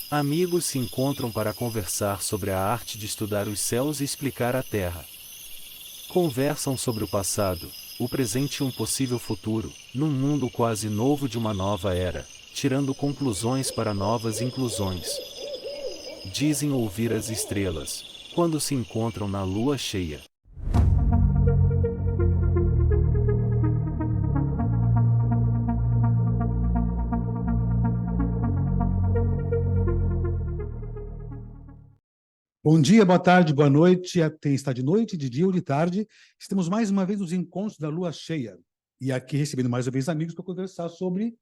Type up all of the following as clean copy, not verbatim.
Amigos se encontram para conversar sobre a arte de estudar os céus e explicar a Terra. Conversam sobre o passado, o presente e um possível futuro, num mundo quase novo de uma nova era, tirando conclusões para novas inclusões. Dizem ouvir as estrelas, quando se encontram na lua cheia. Bom dia, boa tarde, boa noite. Está de noite, de dia ou de tarde. Estamos mais uma vez nos encontros da lua cheia. E aqui recebendo mais uma vez amigos para conversar sobre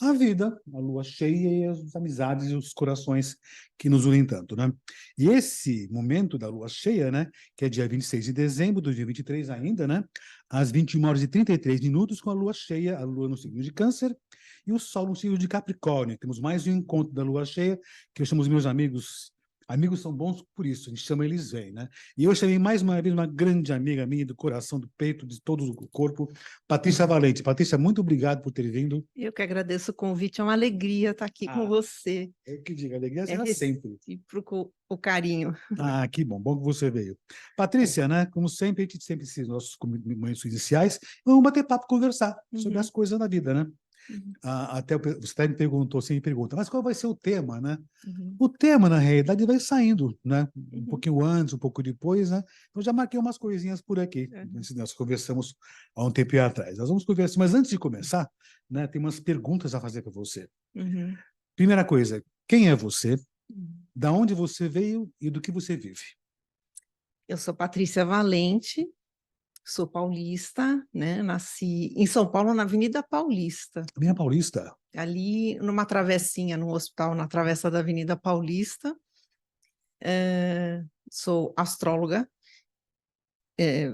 a vida, a lua cheia e as amizades e os corações que nos unem tanto, né? E esse momento da lua cheia, né, que é dia 26 de dezembro de 2023 ainda, né, às 21h33, com a lua cheia, a lua no signo de Câncer e o sol no signo de Capricórnio. Temos mais um encontro da lua cheia, que eu chamo os meus amigos. Amigos são bons por isso, a gente chama eles vêm, né? E eu chamei mais uma vez uma grande amiga minha do coração, do peito, de todo o corpo, Patrícia Valente. Patrícia, muito obrigado por ter vindo. Eu que agradeço o convite, é uma alegria estar aqui com você. Eu que digo, a alegria É será sempre. recíproco o carinho. Ah, que bom que você veio. Patrícia, né? Como sempre, a gente sempre precisa dos nossos momentos iniciais, vamos bater papo, conversar sobre as coisas da vida, né? Até você até me perguntou, você me pergunta, mas qual vai ser o tema, né? O tema, na realidade, vai saindo, né? Um pouquinho antes, um pouco depois, né? Então, já marquei umas coisinhas por aqui. Nós conversamos há um tempo atrás. Nós vamos conversar, mas antes de começar, né, tem umas perguntas a fazer para você. Primeira coisa, quem é você? Da onde você veio e do que você vive? Eu sou Patrícia Valente, sou paulista, né? Nasci em São Paulo, na Avenida Paulista. Minha Paulista? Ali, numa travessinha, num hospital, na travessa da Avenida Paulista. Sou astróloga,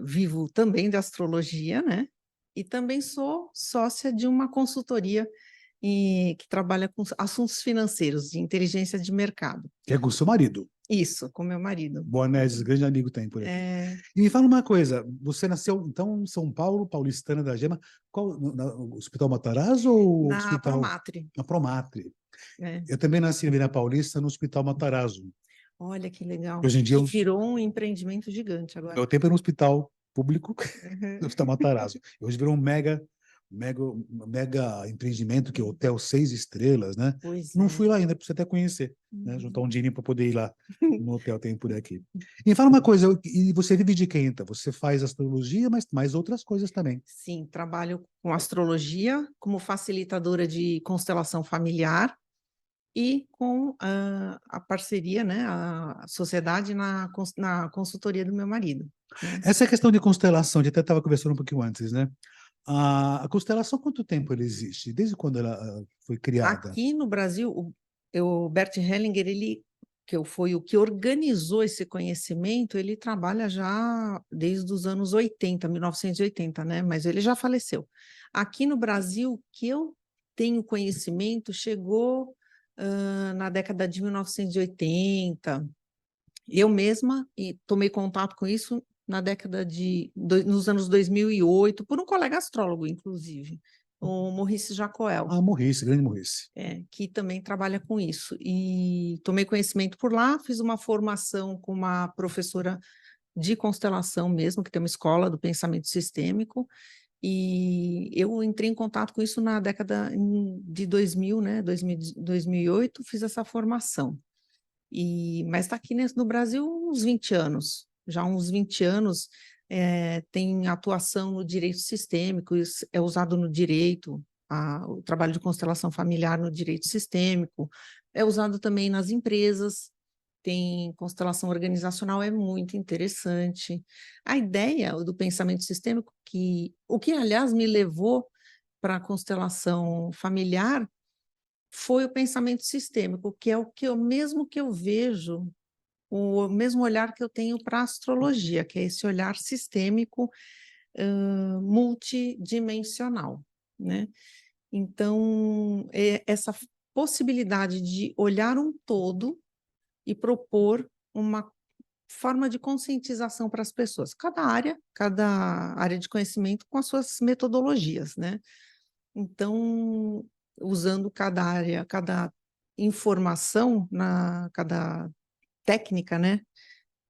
vivo também de astrologia, né? E também sou sócia de uma consultoria que trabalha com assuntos financeiros, de inteligência de mercado. Que é com o seu marido. Isso, com meu marido. Boanésia, grande amigo tem por aqui. E me fala uma coisa, você nasceu, então, em São Paulo, paulistana da Gema, no Hospital Matarazzo ou Na Hospital... Promatre. Na Promatre. É. Eu também nasci na Vila Paulista, no Hospital Matarazzo. Olha que legal. Hoje em dia... Virou um empreendimento gigante agora. Meu tempo era um hospital público, no Hospital Matarazzo. Hoje virou um mega empreendimento, que é Hotel 6 estrelas, né? Pois não é. fui lá ainda, preciso até conhecer, né? Juntar um dinheirinho para poder ir lá no hotel, tem por aqui. E fala uma coisa, e você vive de quem, então? Você faz astrologia, mas mais outras coisas também. Sim, trabalho com astrologia como facilitadora de constelação familiar e com a parceria, né, a sociedade na consultoria do meu marido. Né? Essa questão de constelação, a gente até estava conversando um pouquinho antes, né? A constelação, quanto tempo ela existe? Desde quando ela foi criada? Aqui no Brasil, o Bert Hellinger, foi o que organizou esse conhecimento, ele trabalha já desde os anos 80, 1980, né? Mas ele já faleceu. Aqui no Brasil, que eu tenho conhecimento, chegou na década de 1980. Eu mesma tomei contato com isso na década nos anos 2008, por um colega astrólogo, inclusive, o Maurice Jacoel. Ah, Maurice, grande Maurice. Que também trabalha com isso. E tomei conhecimento por lá, fiz uma formação com uma professora de constelação mesmo, que tem uma escola do pensamento sistêmico, e eu entrei em contato com isso na década de 2000, né, 2008, fiz essa formação. Mas está aqui no Brasil uns 20 anos, já uns 20 anos, tem atuação no direito sistêmico, isso é usado no direito, o trabalho de constelação familiar no direito sistêmico, é usado também nas empresas, tem constelação organizacional, é muito interessante. A ideia do pensamento sistêmico, o que aliás me levou para a constelação familiar, foi o pensamento sistêmico, que é mesmo que eu vejo, o mesmo olhar que eu tenho para a astrologia, que é esse olhar sistêmico, multidimensional, né? Então, essa possibilidade de olhar um todo e propor uma forma de conscientização para as pessoas. Cada área de conhecimento com as suas metodologias, né? Então, usando cada área, cada informação, cada técnica, né?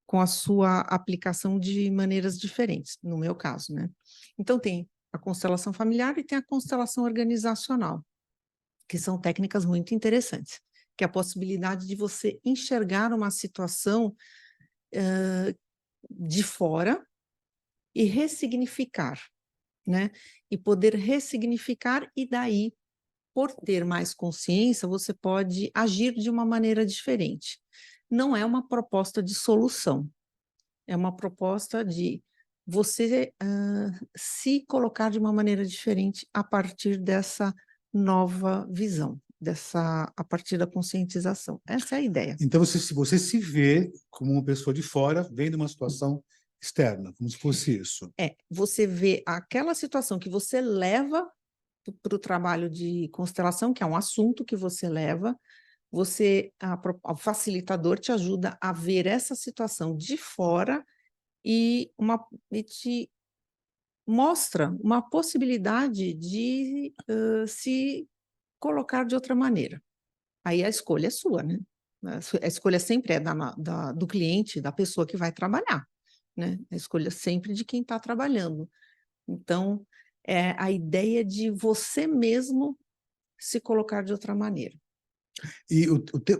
Com a sua aplicação de maneiras diferentes, no meu caso, né? Então, tem a constelação familiar e tem a constelação organizacional, que são técnicas muito interessantes, que é a possibilidade de você enxergar uma situação de fora e ressignificar, né? E poder ressignificar, e daí, por ter mais consciência, você pode agir de uma maneira diferente. Não é uma proposta de solução, é uma proposta de você se colocar de uma maneira diferente a partir dessa nova visão, a partir da conscientização. Essa é a ideia. Então, se você se vê como uma pessoa de fora, vendo uma situação externa, como se fosse isso. Você vê aquela situação que você leva para o trabalho de constelação, que é um assunto que você leva, o facilitador te ajuda a ver essa situação de fora e te mostra uma possibilidade de se colocar de outra maneira. Aí a escolha é sua, né? A escolha sempre é do cliente, da pessoa que vai trabalhar, né? A escolha sempre de quem está trabalhando. Então, é a ideia de você mesmo se colocar de outra maneira. E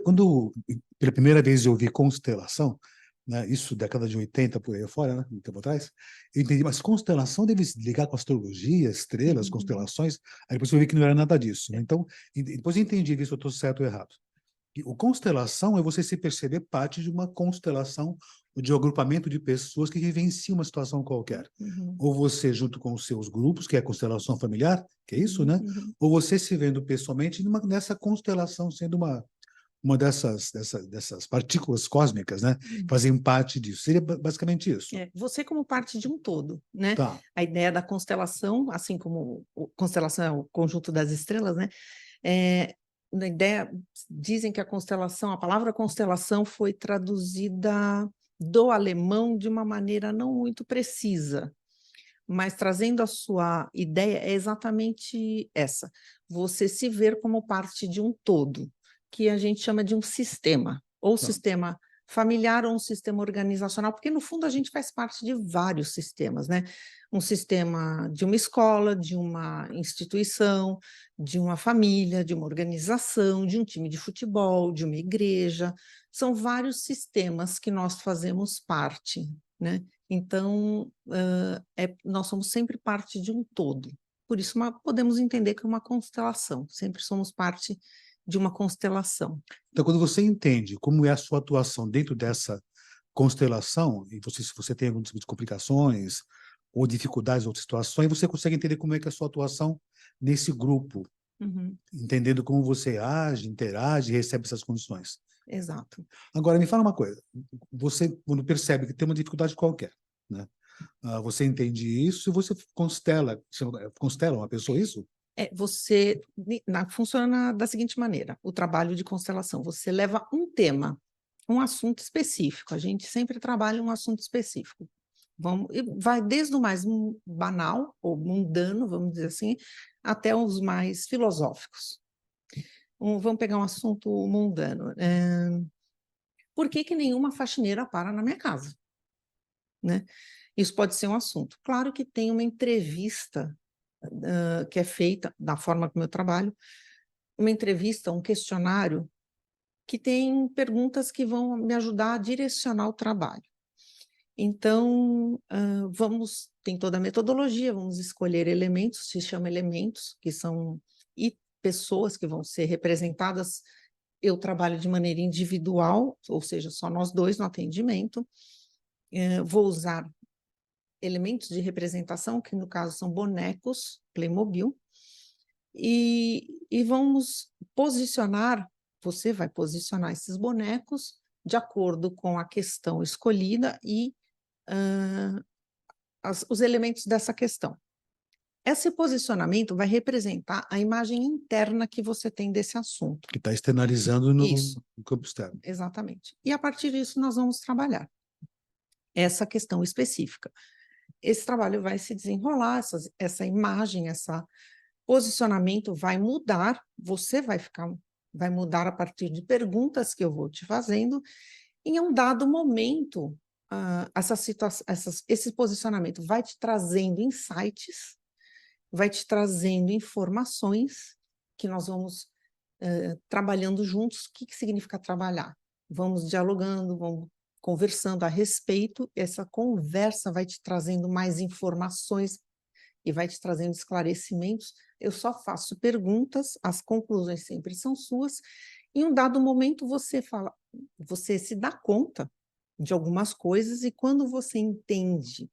quando pela primeira vez eu ouvi constelação, né, isso década de 80 por aí fora, né, um tempo atrás, eu entendi, mas constelação deve se ligar com astrologia, estrelas, constelações, aí depois eu vi que não era nada disso, né? Então, depois eu entendi se eu estou certo ou errado. E o constelação é você se perceber parte de uma constelação, de um agrupamento de pessoas que vivenciam uma situação qualquer. Ou você junto com os seus grupos, que é a constelação familiar, que é isso, né? Ou você se vendo pessoalmente nessa constelação, sendo uma dessas partículas cósmicas, né? Fazem parte disso. Seria basicamente isso. Você como parte de um todo, né? Tá. A ideia da constelação, assim como constelação é o conjunto das estrelas, né? Na ideia, dizem que a palavra constelação foi traduzida do alemão de uma maneira não muito precisa, mas trazendo a sua ideia é exatamente essa: você se ver como parte de um todo, que a gente chama de um sistema, ou sistema familiar ou um sistema organizacional, porque no fundo a gente faz parte de vários sistemas, né? Um sistema de uma escola, de uma instituição, de uma família, de uma organização, de um time de futebol, de uma igreja. São vários sistemas que nós fazemos parte, né? Então, nós somos sempre parte de um todo. Por isso, podemos entender que é uma constelação. Sempre somos parte de uma constelação. Então, quando você entende como é a sua atuação dentro dessa constelação, e se você tem algum tipo de complicações ou dificuldades ou situações, você consegue entender como é que é a sua atuação nesse grupo, entendendo como você age, interage, recebe essas condições. Exato. Agora, me fala uma coisa. Você, quando percebe que tem uma dificuldade qualquer, né? Você entende isso e você constela uma pessoa, isso? Funciona da seguinte maneira: o trabalho de constelação, você leva um tema, um assunto específico. A gente sempre trabalha um assunto específico. Vai desde o mais banal ou mundano, vamos dizer assim, até os mais filosóficos. Vamos pegar um assunto mundano. Por que nenhuma faxineira para na minha casa? Né? Isso pode ser um assunto. Claro que tem uma entrevista que é feita, da forma como eu trabalho, uma entrevista, um questionário, que tem perguntas que vão me ajudar a direcionar o trabalho. Então, tem toda a metodologia, vamos escolher elementos, se chama elementos, que são pessoas que vão ser representadas. Eu trabalho de maneira individual, ou seja, só nós dois no atendimento. Vou usar elementos de representação, que no caso são bonecos, Playmobil, e vamos posicionar, você vai posicionar esses bonecos de acordo com a questão escolhida e os elementos dessa questão. Esse posicionamento vai representar a imagem interna que você tem desse assunto. Que está externalizando no campo externo. Exatamente. E a partir disso nós vamos trabalhar. essa questão específica. Esse trabalho vai se desenrolar, essa imagem, esse posicionamento vai mudar, você vai mudar a partir de perguntas que eu vou te fazendo. Em um dado momento, esse posicionamento vai te trazendo insights, vai te trazendo informações que nós vamos trabalhando juntos. O que significa trabalhar? Vamos dialogando, vamos conversando a respeito, essa conversa vai te trazendo mais informações e vai te trazendo esclarecimentos. Eu só faço perguntas, as conclusões sempre são suas. Em um dado momento você se dá conta de algumas coisas, e quando você entende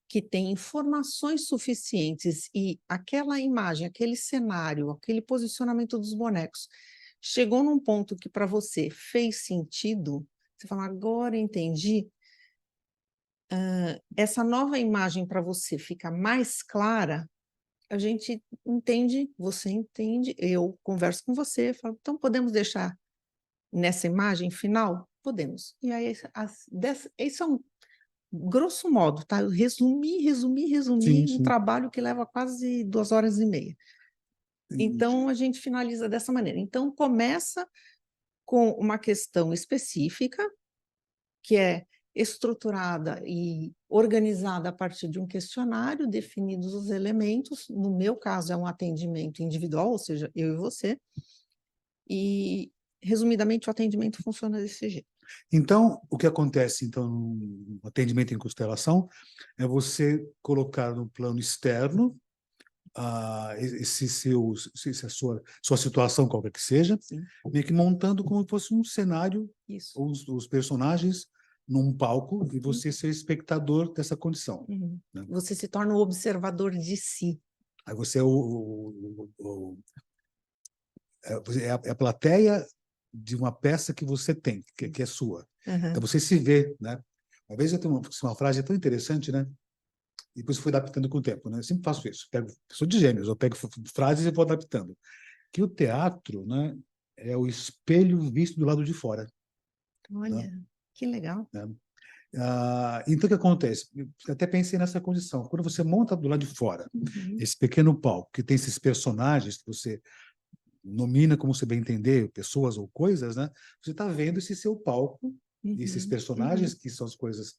que tem informações suficientes e aquela imagem, aquele cenário, aquele posicionamento dos bonecos chegou num ponto que para você fez sentido, você fala, agora entendi, essa nova imagem para você fica mais clara, a gente entende, você entende, eu converso com você, falo, então podemos deixar nessa imagem final? Podemos. E aí, isso é um grosso modo, tá? Eu resumi Sim. um trabalho que leva quase 2 horas e meia. Então, a gente finaliza dessa maneira. Então, começa com uma questão específica, que é estruturada e organizada a partir de um questionário, definidos os elementos. No meu caso, é um atendimento individual, ou seja, eu e você. E, resumidamente, o atendimento funciona desse jeito. Então, o que acontece então no atendimento em constelação é você colocar no plano externo essa sua situação, qualquer que seja, Sim. meio que montando como se fosse um cenário, Isso. os personagens num palco, e você ser espectador dessa condição. Uhum. Né? Você se torna o observador de si. Aí você é a plateia de uma peça que você tem, que é sua. Uhum. Então você se vê, né? Uma vez eu tenho uma frase tão interessante, né? E depois fui adaptando com o tempo, né? Eu sempre faço isso. Sou de Gêmeos, eu pego frases e vou adaptando. Que o teatro, né, é o espelho visto do lado de fora. Olha, né? que legal. Né? Então, o que acontece? Eu até pensei nessa condição. Quando você monta do lado de fora, esse pequeno palco, que tem esses personagens que você nomina, como você bem entender, pessoas ou coisas, né? Você está vendo esse seu palco, esses personagens que são as coisas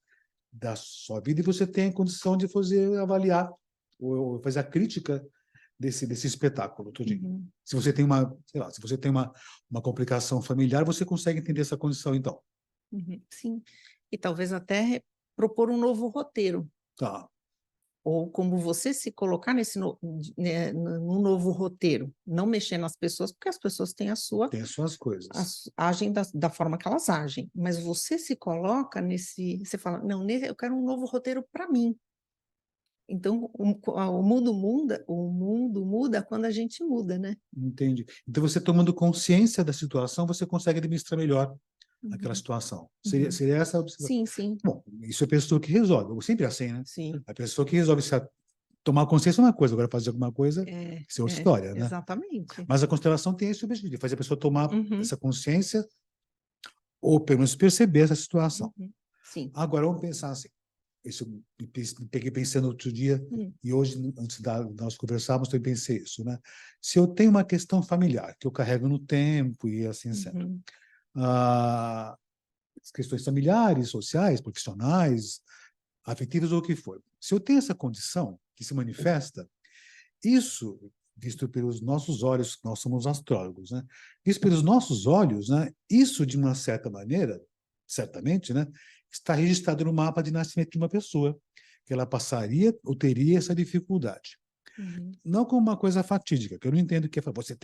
da sua vida, e você tem a condição de fazer avaliar ou fazer a crítica desse espetáculo tudinho. Se você tem sei lá, se você tem uma complicação familiar, você consegue entender essa condição, então. Sim. E talvez até propor um novo roteiro. Tá. Ou como você se colocar num novo roteiro. Não mexer nas pessoas, porque as pessoas têm Tem as suas coisas. agem da forma que elas agem. Mas você se coloca você fala, não, eu quero um novo roteiro para mim. Então, o mundo muda quando a gente muda, né? Entendi. Então, você tomando consciência da situação, você consegue administrar melhor aquela situação. Seria essa a observação? Sim, sim. Bom, isso é a pessoa que resolve. Sempre assim, né? Sim. A pessoa que resolve tomar consciência é uma coisa, agora fazer alguma coisa, isso é outra história, né? Exatamente. Mas a constelação tem esse objetivo, de fazer a pessoa tomar essa consciência ou pelo menos perceber essa situação. Sim. Agora, vamos pensar assim. Isso eu me peguei pensando outro dia, e hoje, antes de nós conversarmos, eu pensei isso, né? Se eu tenho uma questão familiar, que eu carrego no tempo e assim sendo, as questões familiares, sociais, profissionais, afetivas ou o que for. Se eu tenho essa condição que se manifesta, isso, visto pelos nossos olhos, nós somos astrólogos, né? Visto pelos nossos olhos, né? Isso, de uma certa maneira, certamente, né? Está registrado no mapa de nascimento de uma pessoa, que ela passaria ou teria essa dificuldade. Não como uma coisa fatídica, que eu não entendo que você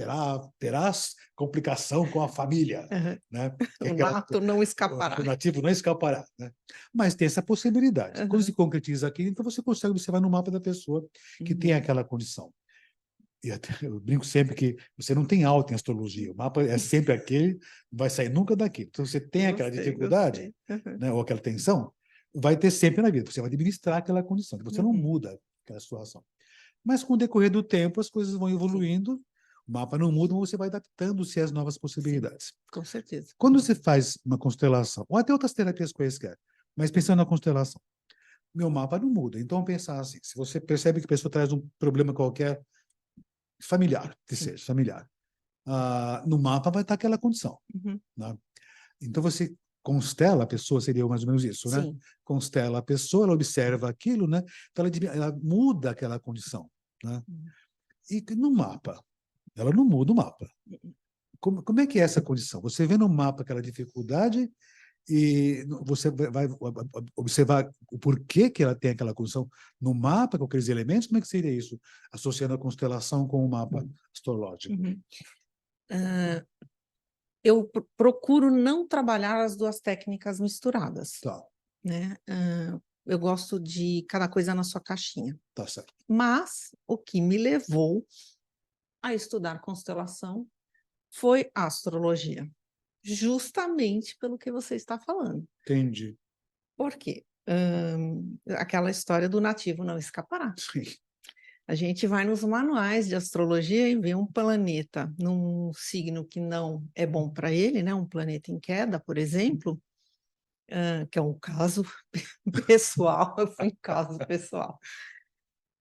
terás complicação com a família. Né? O nato não escapará. O nativo não escapará. Né? Mas tem essa possibilidade. Quando se concretiza aqui, então você consegue observar no mapa da pessoa que tem aquela condição. E até, eu brinco sempre que você não tem alta em astrologia, o mapa é sempre aquele, não vai sair nunca daqui. Então, você tem aquela dificuldade, né, ou aquela tensão, vai ter sempre na vida, você vai administrar aquela condição, você não muda aquela situação. Mas, com o decorrer do tempo, as coisas vão evoluindo, o mapa não muda, mas você vai adaptando-se às novas possibilidades. Com certeza. Quando você faz uma constelação, ou até outras terapias quaisquer, Mas pensando na constelação, meu mapa não muda. Então, pensar assim, se você percebe que a pessoa traz um problema qualquer, familiar, que seja, familiar, no mapa vai estar aquela condição, Uhum. né? Então, você constela a pessoa, seria mais ou menos isso, né? Sim. Constela a pessoa, ela observa aquilo, né? Então, ela muda aquela condição, né? Uhum. E no mapa, ela não muda o mapa. Como é que é essa condição? Você vê no mapa aquela dificuldade e você vai observar o porquê que ela tem aquela condição no mapa, com aqueles elementos. Como é que seria isso? Associando a constelação com o mapa astrológico. Uhum. Eu procuro não trabalhar as duas técnicas misturadas, Tá, né? Eu gosto de cada coisa na sua caixinha. tá certo. Mas o que me levou a estudar constelação foi a astrologia, justamente pelo que você está falando. Entendi. Por quê? Aquela história do nativo não escapará. Sim. A gente vai nos manuais de astrologia e vê um planeta num signo que não é bom para ele, né? Um planeta em queda, por exemplo, que é um caso pessoal, foi um caso pessoal.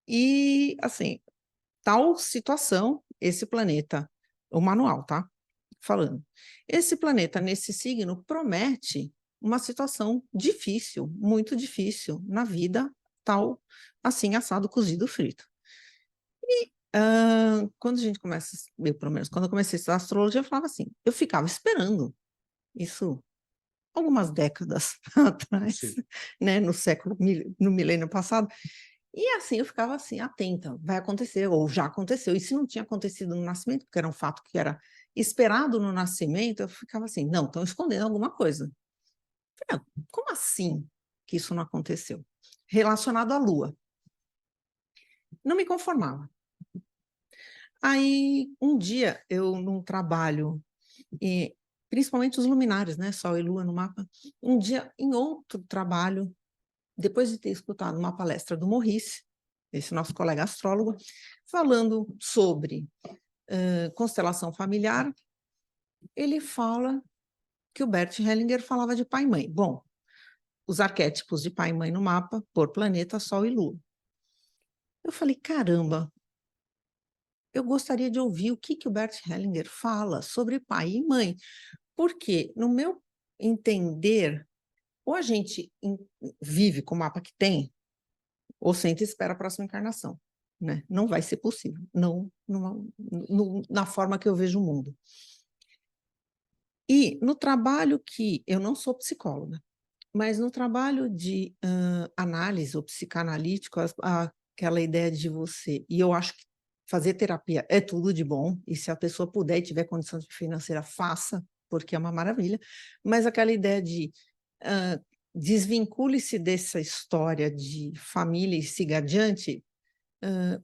E, assim, tal situação, esse planeta, o manual, tá? Falando. Esse planeta nesse signo promete uma situação difícil, muito difícil na vida, tal, assim, assado, cozido, frito. Quando a gente começa, eu pelo menos, quando eu comecei a estudar astrologia, eu falava assim, eu ficava esperando isso algumas décadas atrás, Sim. né, no milênio passado, e assim eu ficava assim, atenta, vai acontecer, ou já aconteceu, e se não tinha acontecido no nascimento, porque era um fato que era esperado no nascimento, eu ficava assim, não, estão escondendo alguma coisa. Falei, não, como assim que isso não aconteceu? Relacionado à Lua. Não me conformava. Aí, um dia, eu num trabalho, principalmente os luminares, né, Sol e Lua no mapa, um dia, em outro trabalho, depois de ter escutado uma palestra do Morrice, esse nosso colega astrólogo, falando sobre constelação familiar, ele fala que o Bert Hellinger falava de pai e mãe. Bom, os arquétipos de pai e mãe no mapa, por planeta, Sol e Lua. Eu falei, caramba, eu gostaria de ouvir o que o Bert Hellinger fala sobre pai e mãe, porque, no meu entender, ou a gente vive com o mapa que tem, ou senta e espera a próxima encarnação, né? Não vai ser possível, na forma que eu vejo o mundo. E no trabalho que, eu não sou psicóloga, mas no trabalho de análise ou psicanalítico, aquela ideia de você, e eu acho que fazer terapia é tudo de bom, e se a pessoa puder e tiver condição financeira, faça, porque é uma maravilha, mas aquela ideia de desvincule-se dessa história de família e siga adiante,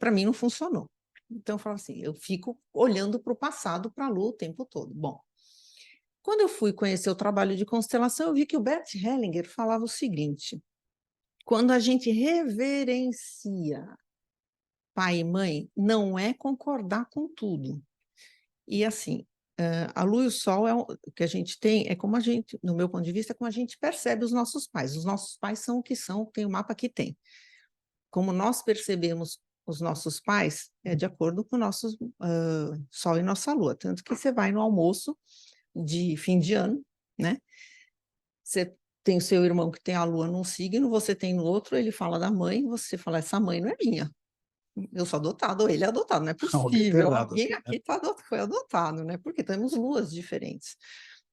para mim não funcionou. Então, eu falo assim, eu fico olhando para o passado, para a Lua o tempo todo. Bom, quando eu fui conhecer o trabalho de constelação, eu vi que o Bert Hellinger falava o seguinte, quando a gente reverencia pai e mãe, não é concordar com tudo. E assim, a Lua e o Sol que a gente tem, é como a gente, no meu ponto de vista, é como a gente percebe os nossos pais. Os nossos pais são o que são, tem o mapa que tem. Como nós percebemos os nossos pais, é de acordo com o nosso Sol e nossa Lua. Tanto que você vai no almoço de fim de ano, né? Você tem o seu irmão que tem a Lua num signo, você tem no outro, ele fala da mãe, você fala, essa mãe não é minha. Eu sou adotado, ou ele é adotado, não é Alguém tá possível. errado. Alguém aqui foi adotado, né? Porque temos luas diferentes.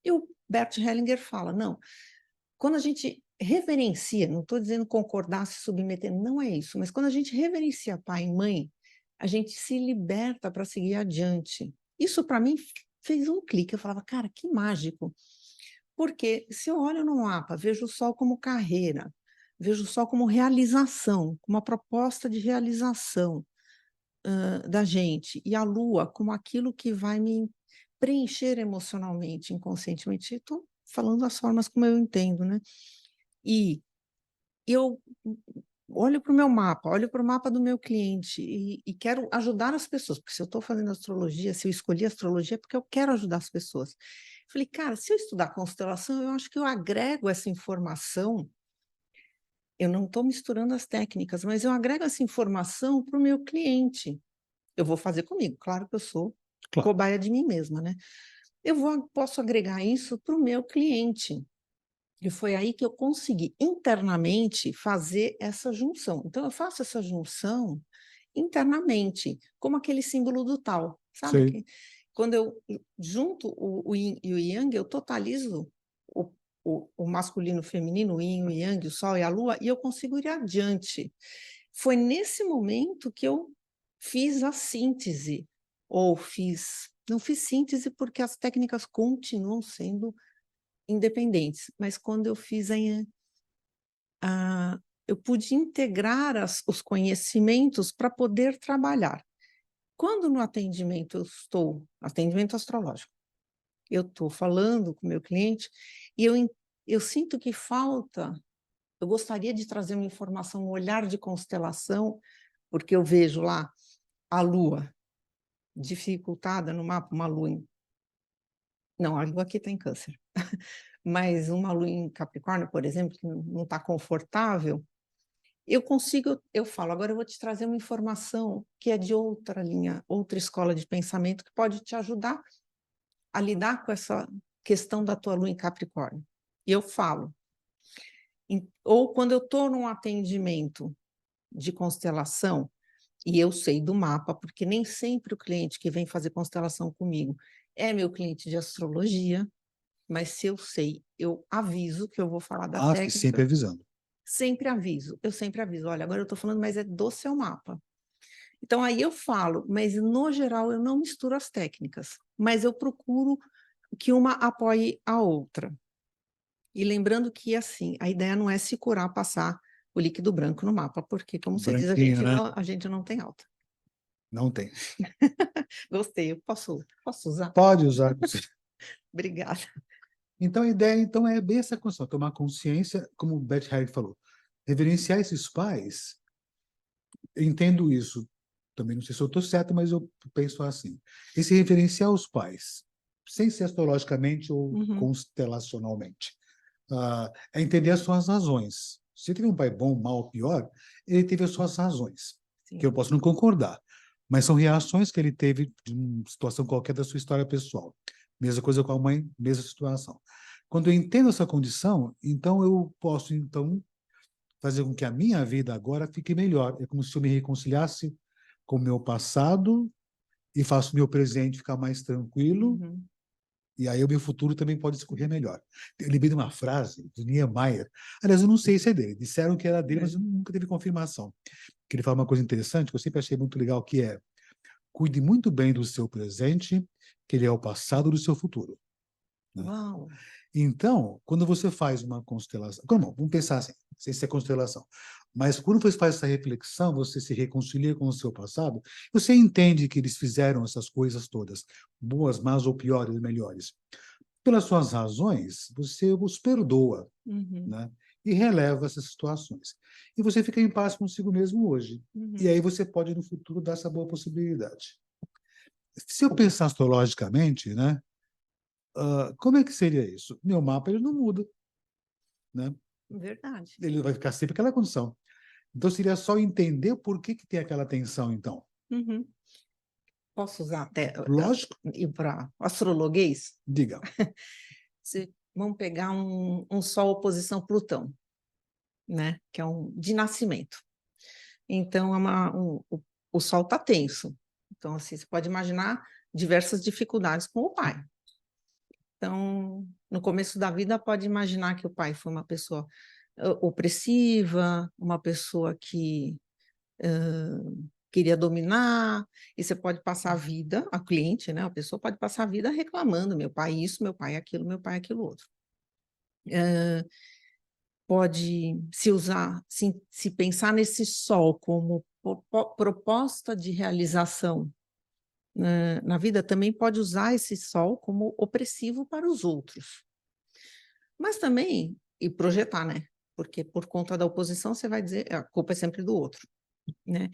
E o Bert Hellinger fala, não, quando a gente reverencia, não estou dizendo concordar, se submeter, não é isso, mas quando a gente reverencia pai e mãe, a gente se liberta para seguir adiante. Isso, para mim, fez um clique. Eu falava, cara, que mágico. Porque se eu olho no mapa, vejo o Sol como carreira, vejo o Sol como realização, como uma proposta de realização da gente, e a Lua como aquilo que vai me preencher emocionalmente, inconscientemente. Estou falando das formas como eu entendo, né? E eu olho para o meu mapa, olho para o mapa do meu cliente e quero ajudar as pessoas, porque se eu estou fazendo astrologia, se eu escolhi astrologia, é porque eu quero ajudar as pessoas. Falei, cara, se eu estudar constelação, eu acho que eu agrego essa informação eu não estou misturando as técnicas, mas eu agrego essa informação para o meu cliente. Eu vou fazer comigo, claro que eu sou Claro. cobaia de mim mesma, né? Posso agregar isso para o meu cliente. E foi aí que eu consegui internamente fazer essa junção. Então, eu faço essa junção internamente, como aquele símbolo do tal, sabe? Sei. Quando eu junto o yin e o yang, eu totalizo o, o masculino e o feminino, o yin e o yang, o sol e a lua, e eu consigo ir adiante. Foi nesse momento que eu fiz a síntese, não fiz síntese porque as técnicas continuam sendo independentes, mas quando eu fiz eu pude integrar os conhecimentos para poder trabalhar. Quando no atendimento atendimento astrológico, eu estou falando com o meu cliente e eu sinto que falta, eu gostaria de trazer uma informação, um olhar de constelação, porque eu vejo lá a lua dificultada no mapa, uma lua não, a lua aqui está em câncer, mas uma lua em Capricórnio, por exemplo, que não está confortável, eu falo, agora eu vou te trazer uma informação que é de outra linha, outra escola de pensamento, que pode te ajudar a lidar com essa questão da tua lua em Capricórnio. E eu falo. Ou quando eu estou num atendimento de constelação, e eu sei do mapa, porque nem sempre o cliente que vem fazer constelação comigo é meu cliente de astrologia, mas se eu sei, eu aviso que eu vou falar da Acho que técnica. sempre avisando. Eu sempre aviso, olha, agora eu estou falando, mas é do seu mapa. Então, aí eu falo, mas no geral eu não misturo as técnicas, mas eu procuro que uma apoie a outra. E lembrando que, assim, a ideia não é se curar, passar o líquido branco no mapa, porque, como você diz, Branquinho, né? a gente não tem alta. Não tem. Gostei, eu posso usar? Pode usar. Obrigada. Então, a ideia então, é bem essa construção, tomar consciência, como o Beth Harry falou, reverenciar esses pais. Eu entendo isso. Também não sei se eu estou certo, mas eu penso assim. Esse reverenciar os pais, sem ser astrologicamente ou constelacionalmente, é entender as suas razões. Se teve um pai bom, mal, pior, ele teve as suas razões, Sim. que eu posso não concordar, mas são reações que ele teve de uma situação qualquer da sua história pessoal. Mesma coisa com a mãe, mesma situação. Quando eu entendo essa condição, então eu posso fazer com que a minha vida agora fique melhor. É como se eu me reconciliasse com o meu passado e faço o meu presente ficar mais tranquilo, e aí o meu futuro também pode escorrer melhor. Eu lembrei de uma frase de Niemeyer, aliás, eu não sei se é dele, disseram que era dele, mas eu nunca teve confirmação, que ele fala uma coisa interessante, que eu sempre achei muito legal, que é: cuide muito bem do seu presente, que ele é o passado do seu futuro. Né? Uau! Então, quando você faz uma constelação, vamos pensar assim, não sei se é constelação, mas quando você faz essa reflexão, você se reconcilia com o seu passado, você entende que eles fizeram essas coisas todas, boas, más ou piores, melhores. Pelas suas razões, você os perdoa, né? E releva essas situações. E você fica em paz consigo mesmo hoje. E aí você pode, no futuro, dar essa boa possibilidade. Se eu pensar astrologicamente, né? Como é que seria isso? Meu mapa ele não muda, né? Verdade. Ele vai ficar sempre aquela condição. Então seria só entender por que tem aquela tensão, então. Posso usar até Lógico. ir para astrologuês? Diga. Vamos pegar um Sol oposição Plutão, né? Que é de nascimento. Então, o Sol está tenso. Então, assim, você pode imaginar diversas dificuldades com o pai. Então, no começo da vida, pode imaginar que o pai foi uma pessoa opressiva, uma pessoa que queria dominar, e você pode passar a vida, a cliente, né, a pessoa pode passar a vida reclamando, meu pai isso, meu pai aquilo, meu pai aquilo outro. Pode se pensar nesse sol como proposta de realização na vida, também pode usar esse sol como opressivo para os outros. Mas também, e projetar, né? Porque por conta da oposição você vai dizer, a culpa é sempre do outro, né?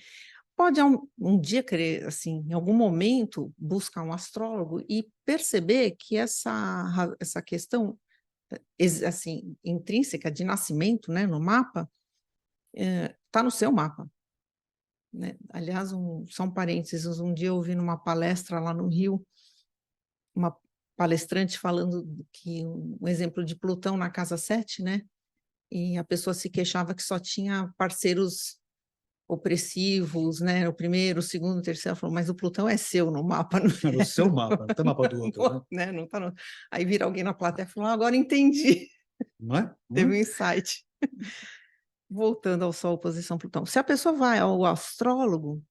Pode um dia querer, assim, em algum momento, buscar um astrólogo e perceber que essa questão, assim, intrínseca de nascimento, né, no mapa, está no seu mapa, né? Aliás, só um parênteses, um dia eu ouvi numa palestra lá no Rio, uma palestrante falando que um exemplo de Plutão na casa 7, né? E a pessoa se queixava que só tinha parceiros opressivos, né? O primeiro, o segundo, o terceiro, ela falou, mas o Plutão é seu no mapa, não É o seu mapa, não tem mapa do outro, né? né? Não tá no... Aí vira alguém na plateia e falou, agora entendi, Não é? teve um insight. Voltando ao Sol, oposição Plutão. Se a pessoa vai ao astrólogo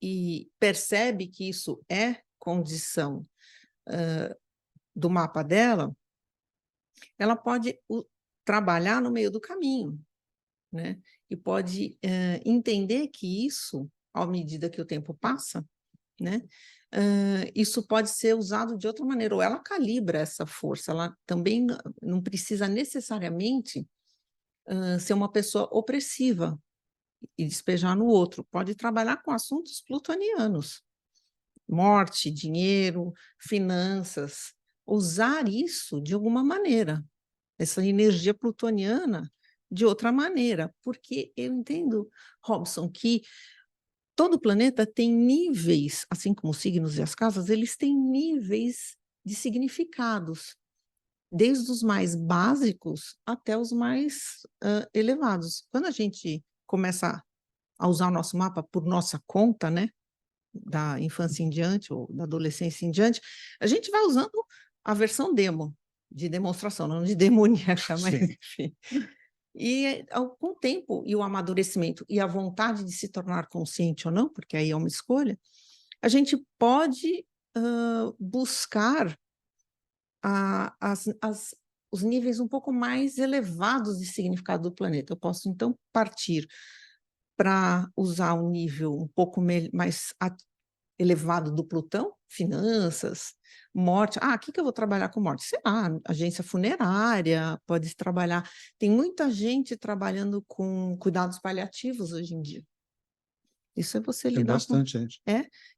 e percebe que isso é condição do mapa dela, ela pode trabalhar no meio do caminho, né? E pode entender que isso, à medida que o tempo passa, né? Isso pode ser usado de outra maneira, ou ela calibra essa força, ela também não precisa necessariamente ser uma pessoa opressiva e despejar no outro, pode trabalhar com assuntos plutonianos, morte, dinheiro, finanças, usar isso de alguma maneira, essa energia plutoniana de outra maneira, porque eu entendo, Robson, que todo planeta tem níveis, assim como os signos e as casas, eles têm níveis de significados, desde os mais básicos até os mais elevados. Quando a gente começa a usar o nosso mapa por nossa conta, né, da infância em diante ou da adolescência em diante, a gente vai usando a versão demo, de demonstração, não de demoníaca, mas enfim. E com o tempo e o amadurecimento e a vontade de se tornar consciente ou não, porque aí é uma escolha, a gente pode buscar os níveis um pouco mais elevados de significado do planeta. Eu posso, então, partir para usar um nível um pouco mais elevado do Plutão, finanças, morte. O que eu vou trabalhar com morte? Sei lá, agência funerária, pode trabalhar. Tem muita gente trabalhando com cuidados paliativos hoje em dia. Isso é você Tem lidar com... bastante gente.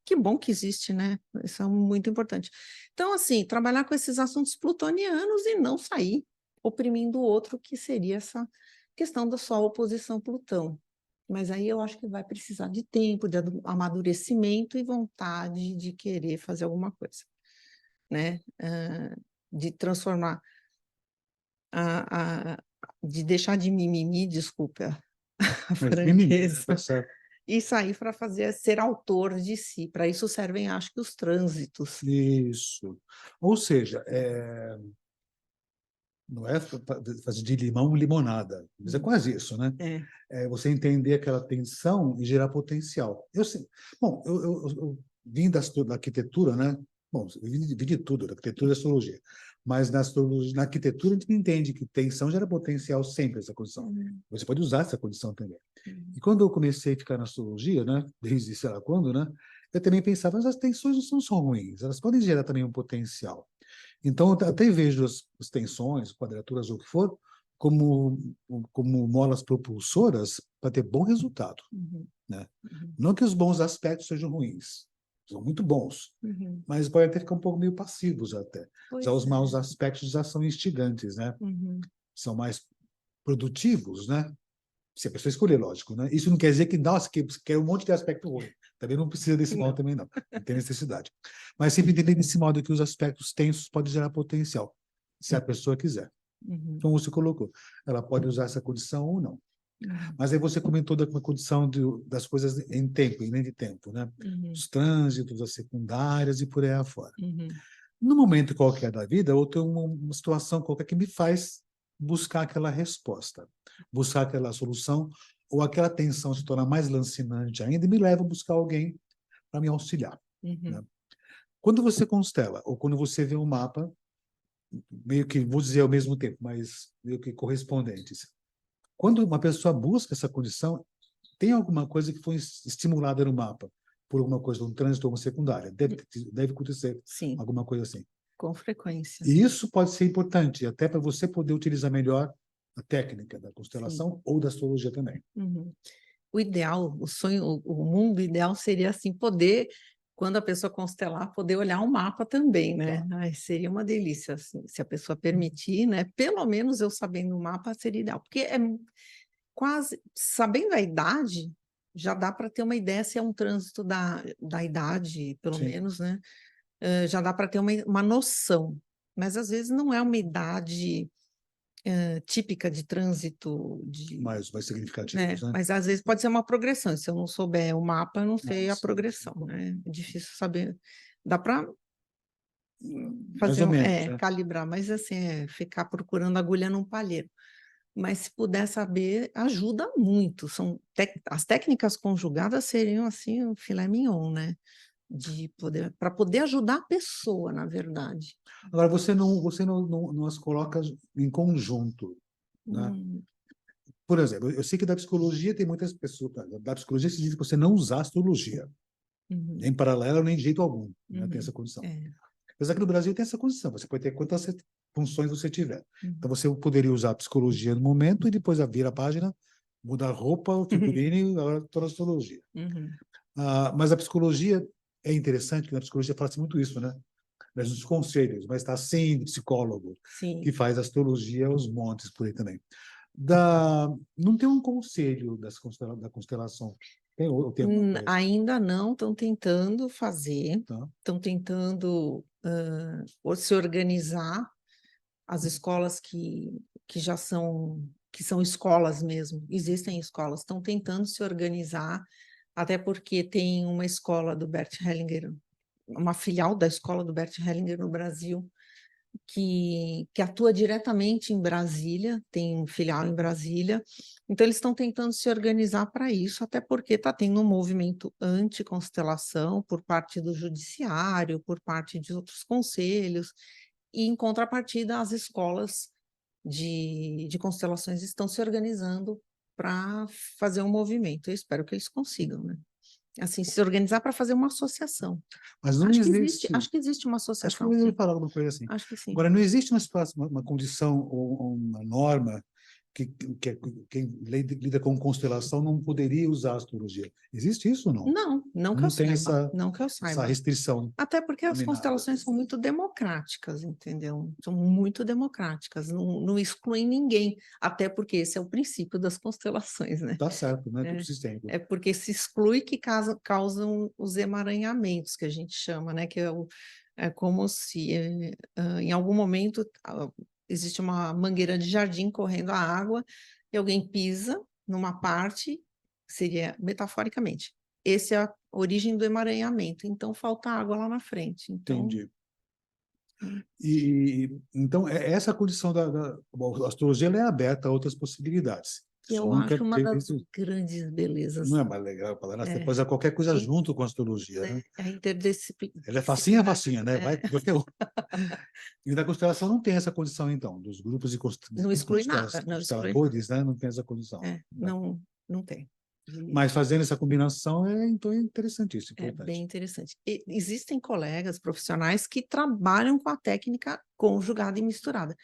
Que bom que existe, né? Isso é muito importante. Então, assim, trabalhar com esses assuntos plutonianos e não sair oprimindo o outro, que seria essa questão da sua oposição Plutão. Mas aí eu acho que vai precisar de tempo, de amadurecimento e vontade de querer fazer alguma coisa, né? De transformar, de deixar de mimimi, desculpa a franqueza, tá certo. e sair para ser autor de si. Para isso servem, acho que, os trânsitos. Isso. Ou seja, não é fazer de limão limonada, mas é quase isso, né? É você entender aquela tensão e gerar potencial. Eu vim da arquitetura, né? Bom, eu vim de tudo, da arquitetura e da astrologia. Mas na arquitetura a gente entende que tensão gera potencial sempre, essa condição. Você pode usar essa condição também. E quando eu comecei a ficar na astrologia, né? Desde sei lá quando, né? Eu também pensava, mas as tensões não são só ruins, elas podem gerar também um potencial. Então, eu até vejo as tensões, quadraturas ou o que for, como molas propulsoras para ter bom resultado. Né? Não que os bons aspectos sejam ruins, são muito bons, mas podem até ficar um pouco meio passivos até. Já os maus aspectos já são instigantes, né? São mais produtivos, né? Se a pessoa escolher, lógico, né? Isso não quer dizer que, nossa, que quer um monte de aspecto ruim. Também não precisa desse modo também, não. Não tem necessidade. Mas sempre entender desse modo que os aspectos tensos podem gerar potencial, se a pessoa quiser. Como você colocou, ela pode usar essa condição ou não. Mas aí você comentou da condição das coisas em tempo, em linha de tempo, né? Os trânsitos, as secundárias e por aí afora. No momento qualquer da vida, eu tenho uma situação qualquer que me faz buscar aquela resposta, buscar aquela solução, ou aquela tensão se torna mais lancinante ainda e me leva a buscar alguém para me auxiliar. Né? Quando você constela, ou quando você vê um mapa, meio que, vou dizer ao mesmo tempo, mas meio que correspondentes, quando uma pessoa busca essa condição, tem alguma coisa que foi estimulada no mapa, por alguma coisa, um trânsito ou uma secundária. Deve acontecer alguma coisa assim. Com frequência. E isso pode ser importante, até para você poder utilizar melhor a técnica da constelação ou da astrologia também. O ideal, o sonho, o mundo ideal seria assim, poder, quando a pessoa constelar, poder olhar um mapa também, né? Ai, seria uma delícia, assim, se a pessoa permitir, né? Pelo menos eu sabendo o mapa seria ideal, porque quase, sabendo a idade, já dá para ter uma ideia se é um trânsito da idade, pelo Sim. menos, né? Já dá para ter uma noção, mas às vezes não é uma idade típica de trânsito, Mais significativos, né? né? Mas às vezes pode ser uma progressão, se eu não souber o mapa, eu não sei a Sim. progressão, né? É difícil saber, dá para Mais fazer, ou menos, né? calibrar, mas assim, ficar procurando agulha num palheiro. Mas se puder saber, ajuda muito. As técnicas conjugadas seriam assim um filé mignon, né? Para poder ajudar a pessoa, na verdade. Agora, você não as coloca em conjunto, né? Hum, Por exemplo, eu sei que da psicologia tem muitas pessoas, da psicologia se diz que você não usar astrologia, uhum, nem paralela, nem de jeito algum, né? Tem uhum, essa condição. é, Apesar que no Brasil tem essa condição, você pode ter quantas funções você tiver. Então, uhum. você poderia usar a psicologia no momento e depois vira a página, muda a roupa, o figurino, agora toda a astrologia. Uhum, Mas a psicologia é interessante, que na psicologia fala-se muito isso, né? Mas nos conselhos, mas está assim, de psicólogo, que sim. faz astrologia aos montes por aí também. Não tem um conselho da constelação. Tem, ou tem alguma coisa? Ainda não, estão tentando fazer, Tá? estão tentando ou se organizar. As escolas que já são escolas mesmo, existem escolas, estão tentando se organizar, até porque tem uma escola do Bert Hellinger, uma filial da escola do Bert Hellinger no Brasil, que atua diretamente em Brasília, tem um filial em Brasília, então eles estão tentando se organizar para isso, até porque está tendo um movimento anti-constelação por parte do judiciário, por parte de outros conselhos, e em contrapartida as escolas de constelações estão se organizando para fazer um movimento. Eu espero que eles consigam, né? Assim, se organizar para fazer uma associação. Mas não existe. Acho que existe uma Acho que eu associação, ouvi sim. falar alguma coisa assim. Acho que sim. Agora, não existe uma situação, uma condição ou uma norma que, quem lida com constelação não poderia usar a astrologia. Existe isso ou não? Não, não que eu Não tem saiba, não que eu essa saiba. restrição Até porque as nominada. constelações são muito democráticas, entendeu? São muito democráticas, não excluem ninguém, até porque esse é o princípio das constelações, né? Tá certo, não é tudo É, sistêmico. é porque se exclui que causam os emaranhamentos, que a gente chama, né? Que é como se em algum momento existe uma mangueira de jardim correndo a água e alguém pisa numa parte, seria metaforicamente. Essa é a origem do emaranhamento. Então, falta água lá na frente. Então, Entendi. Então, essa condição bom, a astrologia ela é aberta a outras possibilidades. que Só eu nunca acho uma teve das grandes belezas. não é mais legal falar, você É, pode fazer qualquer coisa in- junto com a astrologia, né? a Ela é interdisciplinar. facinha, né? Vai qualquer um. E na constelação não tem essa condição, então, dos grupos Não de exclui nada, não exclui nada. consteladores, né? Não tem essa condição. Tá? Não tem. Mas fazendo essa combinação então é interessantíssimo, É bem importante. interessante. Existem colegas profissionais que trabalham com a técnica conjugada e misturada.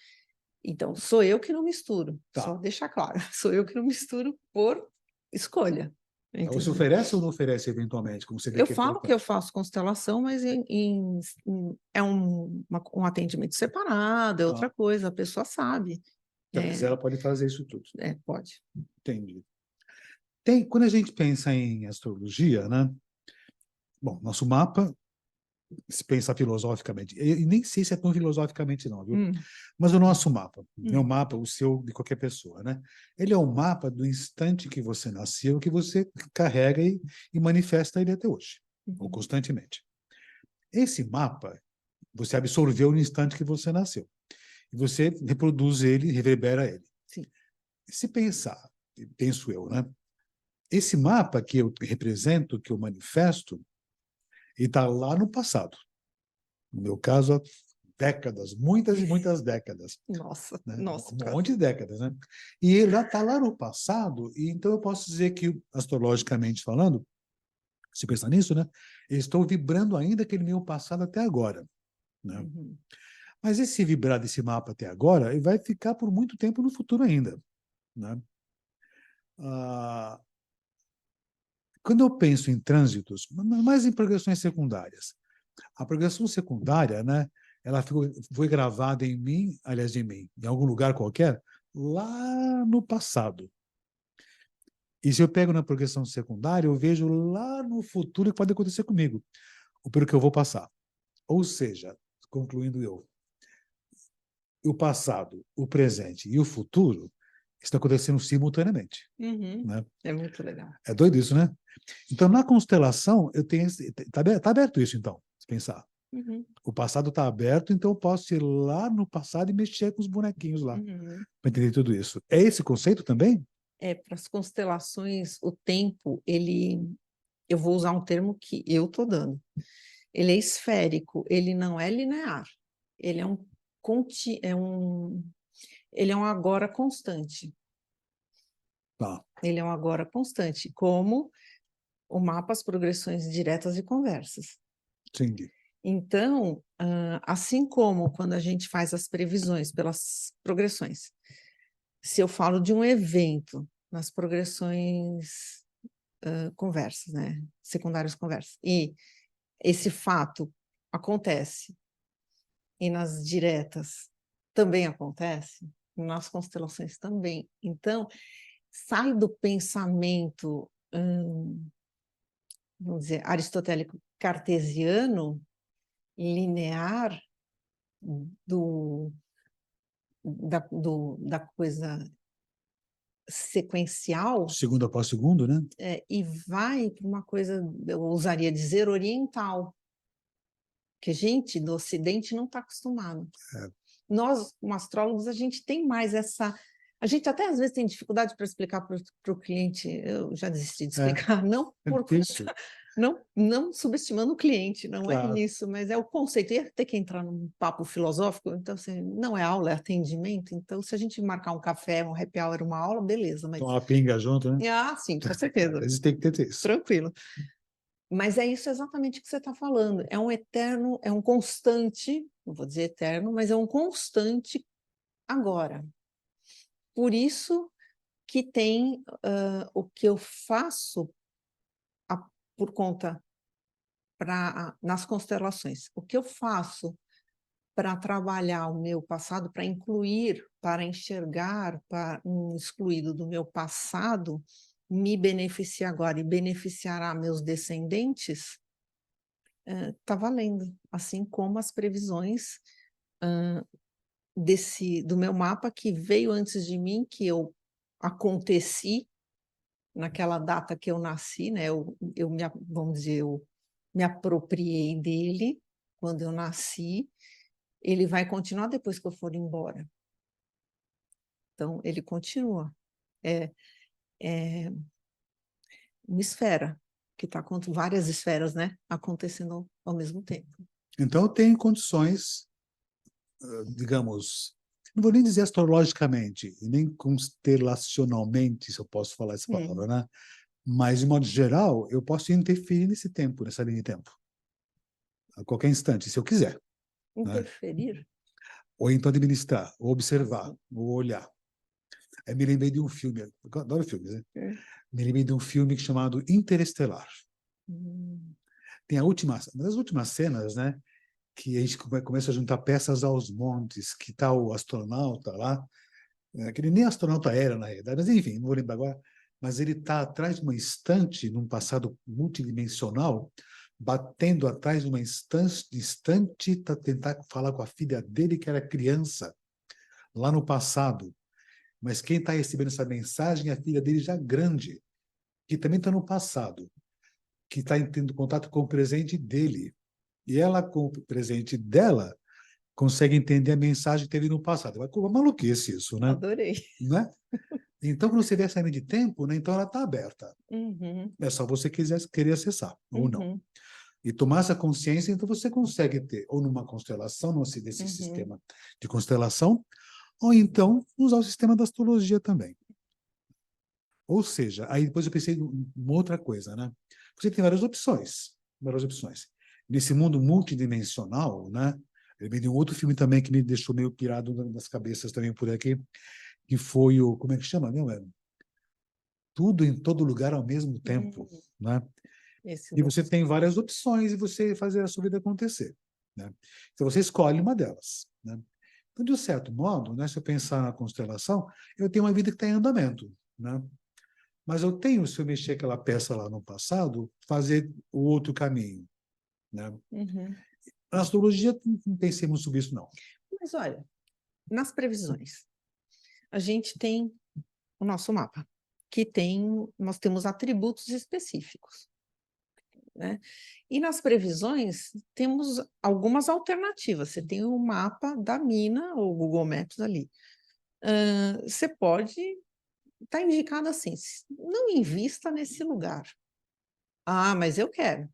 Então, sou eu que não misturo, só Tá. deixar claro, sou eu que não misturo por escolha. Então, você Entendeu? oferece ou não oferece eventualmente, como você vê Eu que é falo que eu importante? faço constelação, mas é um atendimento separado, é Tá. outra coisa, a pessoa sabe. Se ela quiser, ela pode fazer isso tudo. Pode. Entendi. Quando a gente pensa em astrologia, né? Bom, nosso mapa, se pensar filosoficamente, e nem sei se é tão filosoficamente não, viu? Hum, Mas o nosso mapa, meu hum, mapa, o seu, de qualquer pessoa, né? Ele é o mapa do instante que você nasceu, que você carrega e manifesta ele até hoje, ou uhum, constantemente. Esse mapa, você absorveu no instante que você nasceu. E você reproduz ele, reverbera ele. sim. Se pensar, penso eu, né? Esse mapa que eu represento, que eu manifesto, ele está lá no passado. No meu caso, há décadas, muitas e muitas décadas. Nossa, Né? nossa, Um cara. monte de décadas, né? E ele está lá no passado, e então eu posso dizer que, astrologicamente falando, se pensar nisso, né? Eu estou vibrando ainda aquele meu passado até agora. Né? Uhum, Mas esse vibrar desse mapa até agora, ele vai ficar por muito tempo no futuro ainda. Né? Ah, quando eu penso em trânsitos, mais em progressões secundárias, a progressão secundária, né, ela foi gravada em mim, aliás, em mim, em algum lugar qualquer, lá no passado. E se eu pego na progressão secundária, eu vejo lá no futuro o que pode acontecer comigo, ou pelo que eu vou passar. Ou seja, concluindo o passado, o presente e o futuro estão acontecendo simultaneamente, né? É muito legal. É doido isso, né? Então, na constelação, eu tenho tá aberto isso, então, se pensar. O passado está aberto, então eu posso ir lá no passado e mexer com os bonequinhos lá, para entender tudo isso. É esse conceito também? Para as constelações, o tempo, eu vou usar um termo que eu estou dando. Ele é esférico, ele não é linear. Ele é ele é um agora constante. Tá. Ele é um agora constante, como o mapa, as progressões diretas e conversas. Entendi. Então, assim como quando a gente faz as previsões pelas progressões, se eu falo de um evento nas progressões conversas, né? Secundárias conversas, e esse fato acontece, e nas diretas também acontece, nas constelações também. Então, sai do pensamento, vamos dizer, aristotélico cartesiano, linear, da coisa sequencial, Segundo após segundo, né? e vai para uma coisa, eu ousaria dizer, oriental, que a gente do Ocidente não está acostumado. Nós, como astrólogos, a gente tem mais essa... A gente até às vezes tem dificuldade para explicar para o cliente, eu já desisti de explicar, não por conta, não subestimando o cliente, não é isso, mas é o conceito. Ia ter que entrar num papo filosófico, então assim, não é aula, é atendimento. Então, se a gente marcar um café, um happy hour, uma aula, beleza. Mas... Tomar uma pinga junto, né? Ah, sim, com certeza. Às vezes tem que ter isso. Tranquilo. Mas é isso exatamente que você está falando. É um eterno, é um constante, não vou dizer eterno, mas é um constante agora. Por isso que tem o que eu faço por conta nas constelações. O que eu faço para trabalhar o meu passado, para incluir, para enxergar para um excluído do meu passado, me beneficia agora e beneficiará meus descendentes, está valendo. Assim como as previsões do meu mapa que veio antes de mim, que eu aconteci naquela data que eu nasci, né? Vamos dizer, eu me apropriei dele quando eu nasci, ele vai continuar depois que eu for embora. Então, ele continua. É uma esfera, que está com várias esferas, né? Acontecendo ao mesmo tempo. Então, eu tenho condições, digamos, não vou nem dizer astrologicamente, e nem constelacionalmente, se eu posso falar essa palavra, né? Mas, de modo geral, eu posso interferir nesse tempo, nessa linha de tempo. A qualquer instante, se eu quiser. Interferir? Né? Ou então administrar, ou observar, ou olhar. Aí me lembrei de um filme, eu adoro filmes, né? Me lembrei de um filme chamado Interestelar. Tem uma das últimas cenas, né? Que a gente começa a juntar peças aos montes, que está o astronauta lá, que ele nem astronauta era, na realidade, mas enfim, não vou lembrar agora, mas ele está atrás de uma estante, num passado multidimensional, batendo atrás de uma estante para tentar falar com a filha dele, que era criança, lá no passado. Mas quem está recebendo essa mensagem é a filha dele já grande, que também está no passado, que está tendo contato com o presente dele. E ela, com o presente dela, consegue entender a mensagem que teve no passado. Vai com uma maluquice isso, né? Adorei. Né? Então, quando você vê essa linha de tempo, né, então ela está aberta. É só você querer acessar, ou não. E tomar essa consciência, então você consegue ter, ou numa constelação, desse sistema de constelação, ou então usar o sistema da astrologia também. Ou seja, aí depois eu pensei em uma outra coisa, né? Você tem várias opções, várias opções. Nesse mundo multidimensional, né? Eu lembrei de um outro filme também que me deixou meio pirado nas cabeças também por aqui, que foi o, como é que chama, meu? Tudo em todo lugar ao mesmo tempo, né? E você tem várias opções e você fazer a sua vida acontecer, né? Então você escolhe uma delas, né? Então, de um certo modo, né, se eu pensar na constelação, eu tenho uma vida que está em andamento, né? mas eu tenho, se eu mexer aquela peça lá no passado, fazer o outro caminho, né? Uhum. Na astrologia, não pensemos sobre isso, não. Mas olha, nas previsões, a gente tem o nosso mapa, nós temos atributos específicos, né? E nas previsões temos algumas alternativas. Você tem o mapa da mina, ou Google Maps ali. Você pode estar indicado assim, não invista nesse lugar. Ah, mas eu quero.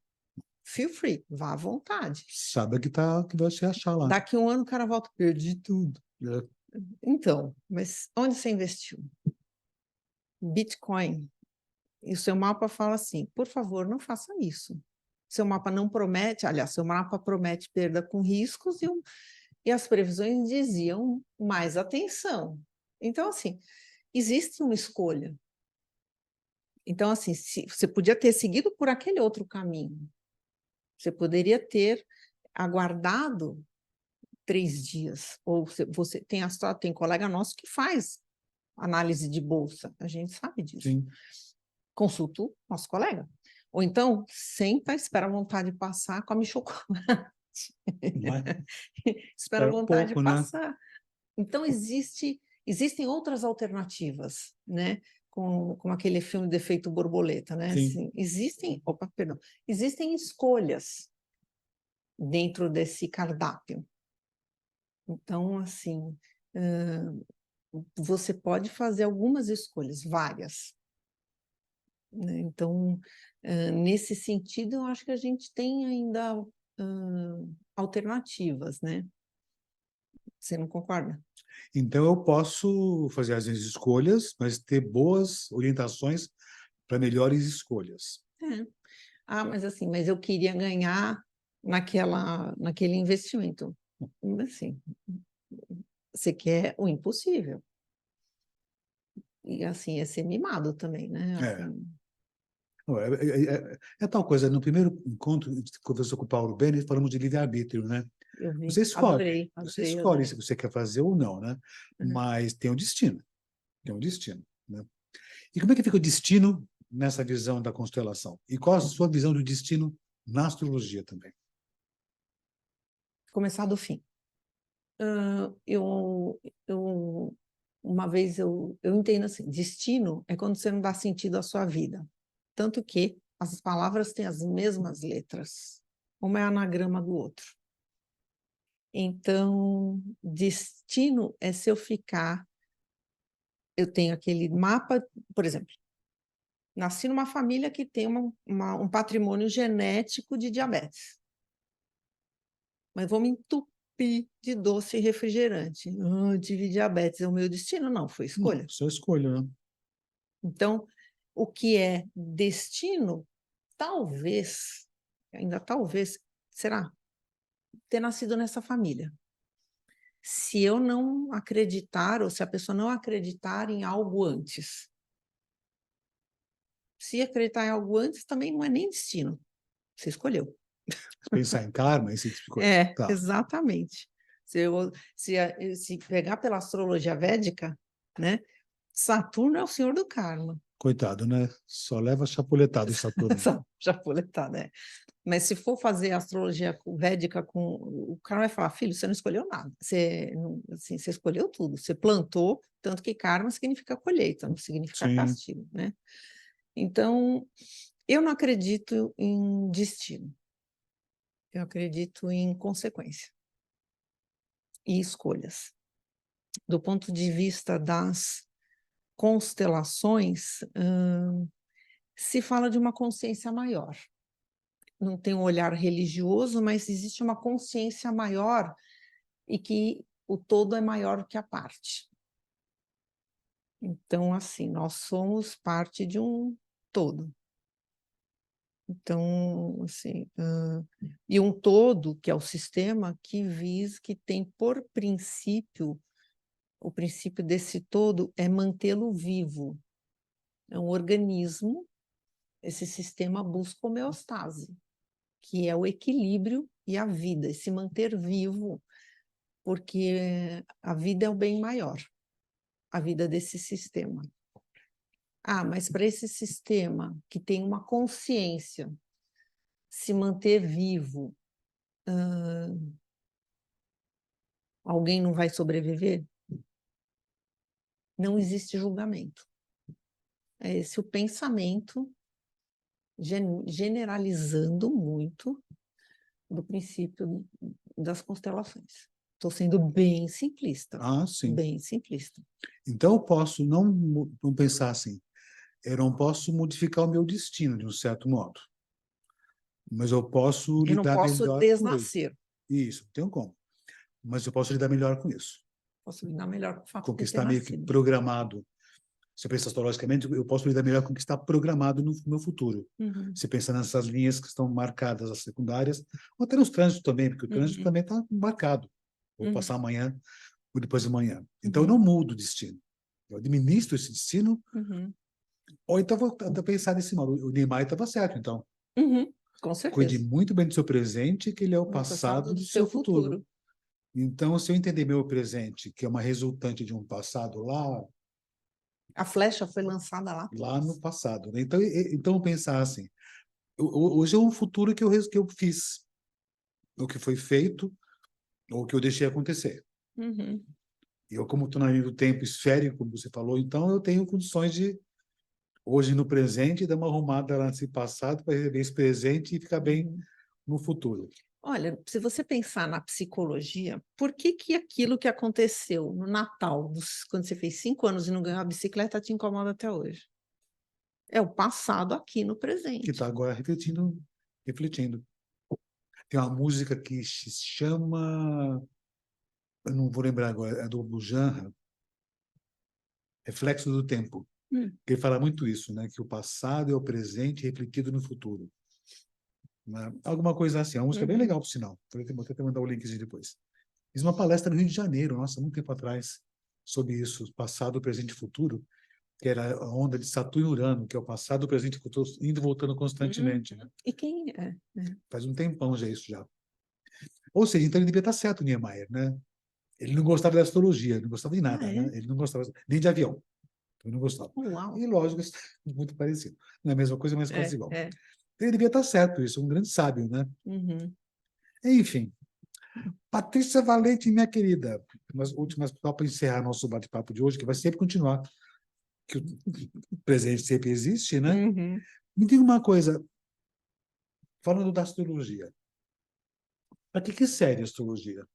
Feel free, vá à vontade. Sabe que vai se achar lá. Daqui um ano o cara volta, perdi tudo. É. Então, mas onde você investiu? Bitcoin. E o seu mapa fala assim, por favor, não faça isso. Seu mapa não promete, aliás, seu mapa promete perda com riscos e as previsões diziam mais atenção. Então, assim, existe uma escolha. Então, assim, você podia ter seguido por aquele outro caminho. Você poderia ter aguardado 3 dias. Ou você tem colega nosso que faz análise de bolsa, a gente sabe disso. Sim. Consulta o nosso colega. Ou então, senta, espera a vontade passar, come chocolate. Espera a vontade pouco, né? passar. Então, existem outras alternativas, né? Com aquele filme de Efeito Borboleta, né? Sim. Assim, existem escolhas dentro desse cardápio. Então, assim, você pode fazer algumas escolhas, várias, né? Então, nesse sentido, eu acho que a gente tem ainda alternativas, né? Você não concorda? Então, eu posso fazer as minhas escolhas, mas ter boas orientações para melhores escolhas. É. Ah, mas eu queria ganhar naquele investimento. Assim, você quer o impossível. E assim, é ser mimado também, né? É. Assim, É tal coisa. No primeiro encontro, que conversou com o Paulo Bennett, falamos de livre-arbítrio, né? eu vi, Você escolhe. Você escolhe adorei. se você quer fazer ou não, né? Uhum. Mas tem um destino. Tem um destino, né? E como é que fica o destino nessa visão da constelação? E qual a sua visão do destino na astrologia também? Começar do fim. Eu uma vez eu entendo assim, destino é quando você não dá sentido à sua vida. Tanto que as palavras têm as mesmas letras. Uma é anagrama do outro. Então, destino é se eu ficar. Eu tenho aquele mapa, por exemplo, nasci numa família que tem um patrimônio genético de diabetes. Mas vou me entupir de doce e refrigerante. Tive diabetes, é o meu destino? Não, foi Não, escolha. sua escolha, né? Então, o que é destino, talvez, ainda talvez, será ter nascido nessa família. Se eu não acreditar, ou se a pessoa não acreditar em algo antes. Se acreditar em algo antes, também não é nem destino. Você escolheu. Pensar em karma, esse tipo de coisa. É, Tá. exatamente. Se pegar pela astrologia védica, né? Saturno é o senhor do karma. Coitado, né? Só leva chapuletado em Saturno. Essa chapuletada, né? Mas se for fazer astrologia védica o cara vai falar, filho, você não escolheu nada. Assim, você escolheu tudo. Você plantou, tanto que karma significa colheita, não significa Sim. castigo, né? Então, eu não acredito em destino. Eu acredito em consequência e escolhas. Do ponto de vista das constelações, se fala de uma consciência maior. Não tem um olhar religioso, mas existe uma consciência maior e que o todo é maior que a parte. Então, assim, nós somos parte de um todo. Então, assim, e um todo, que é o sistema, que tem por princípio, o princípio desse todo é mantê-lo vivo. É um organismo, esse sistema busca homeostase, que é o equilíbrio e a vida, e se manter vivo, porque a vida é o bem maior, a vida desse sistema. Mas para esse sistema que tem uma consciência se manter vivo, alguém não vai sobreviver? Não existe julgamento. É esse o pensamento, generalizando muito, do princípio das constelações. Estou sendo bem simplista. Sim. Bem simplista. Então, eu posso não pensar assim. Eu não posso modificar o meu destino, de um certo modo. Mas eu posso Eu não lidar posso melhor com ele. desnascer. Isso, não tenho como. Mas eu posso lidar melhor com isso. Posso lidar melhor com o fato Com o que de ter está meio que nascido. programado. Se eu pensar astrologicamente, eu posso lidar melhor com o que está programado no meu futuro. Uhum. Se pensar nessas linhas que estão marcadas, as secundárias, ou até nos trânsitos também, porque o trânsito também está marcado. Vou passar amanhã ou depois de amanhã. Então, eu não mudo o destino. Eu administro esse destino, ou então vou até pensar nesse modo. O Niemeyer estava certo, então. Com Cuide certeza. muito bem do seu presente, que ele é o No passado do seu futuro. futuro. Então, se eu entender meu presente, que é uma resultante de um passado lá A flecha foi lançada lá. no passado, né? Então pensar assim, hoje é um futuro que eu fiz, o que foi feito, ou o que eu deixei acontecer. Eu, como estou na linha do tempo esférico, como você falou, então eu tenho condições de, hoje no presente, dar uma arrumada lá nesse passado para receber esse presente e ficar bem no futuro. Olha, se você pensar na psicologia, por que aquilo que aconteceu no Natal, quando você fez 5 anos e não ganhou a bicicleta, te incomoda até hoje? É o passado aqui no presente. Que está agora refletindo. Tem uma música que se chama, eu não vou lembrar agora, é do Bujanra, Reflexo do Tempo. Ele fala muito isso, né? Que o passado é o presente refletido no futuro. Né? Alguma coisa assim. É uma música bem legal, por sinal. Vou até mandar o linkzinho depois. Fiz uma palestra no Rio de Janeiro, nossa, muito tempo atrás, sobre isso, passado, presente e futuro, que era a onda de Saturno e Urano, que é o passado, presente e futuro, indo e voltando constantemente. Né? E quem é? Faz um tempão já isso já. Ou seja, então ele devia estar certo, Niemeyer, né? Ele não gostava da astrologia, não gostava de nada, né? Ele não gostava nem de avião. Ele não gostava. Uau. E lógico, muito parecido. Não é a mesma coisa, mas quase igual. É. Ele devia estar certo, isso, um grande sábio, né? Enfim. Patrícia Valente, minha querida, umas últimas, só para encerrar nosso bate-papo de hoje, que vai sempre continuar, que o presente sempre existe, né? Me diga uma coisa, falando da astrologia, para que serve a astrologia?